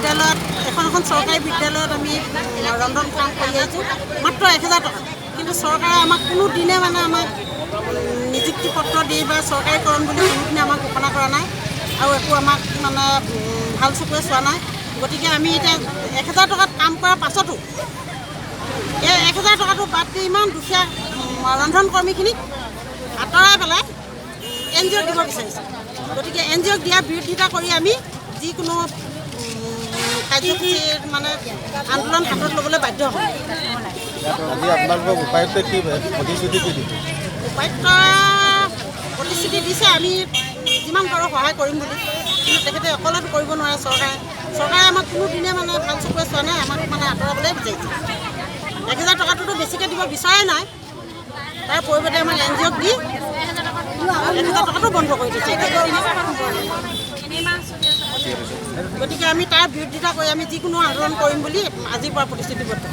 বিদ্যালয়ত এখন চৰকাৰী বিদ্যালয়ত আমি ৰন্ধন কাম কৰি আহিছোঁ মাত্ৰ 1000 টকা। কিন্তু চৰকাৰে আমাক কোনো দিনে মানে আমাক নিযুক্তি পত্ৰ দি বা চৰকাৰীকৰণ বুলি কোনোদিনে আমাক ঘোষণা কৰা নাই আৰু একো আমাক মানে ভাল চকুৰে চোৱা নাই। গতিকে আমি এতিয়া 1000 টকাত কাম কৰাৰ পাছতো এই 1000 টকাটো বাদ দি ইমান দুখীয়া ৰন্ধন কৰ্মীখিনিক আঁতৰাই পেলাই NGOক দিব বিচাৰিছোঁ। গতিকে NGOক দিয়াৰ বিৰোধিতা কৰি আমি যিকোনো কাৰ্যসূচীৰ মানে আন্দোলন হাতত ল'বলৈ বাধ্য হ'ম। আজি আপোনালোকক উপায়ুক্তই কি প্ৰতিশ্ৰুতি কি দিছে? উপায়ুক্তই প্ৰতিশ্ৰুতি দিছে আমি যিমান পাৰোঁ সহায় কৰিম বুলি, কিন্তু তেখেতে অকলেতো কৰিব নোৱাৰে। চৰকাৰে আমাক কোনো দিনে মানে ভাল চকুৰে চোৱা নাই, আমাক মানে আঁতৰাবলৈ বিচাৰিছে। 1000 টকাটোতো বেছিকৈ দিব বিচৰাই নাই, তাৰ পৰিৱৰ্তে আমাৰ NGOক দি 1000 টকাটো বন্ধ কৰি দিছে। গতিকে আমি তাৰ বিৰোধিতা কৰি আমি যিকোনো আন্দোলন কৰিম বুলি আজিৰ পৰা প্ৰতিশ্ৰুতিবদ্ধ।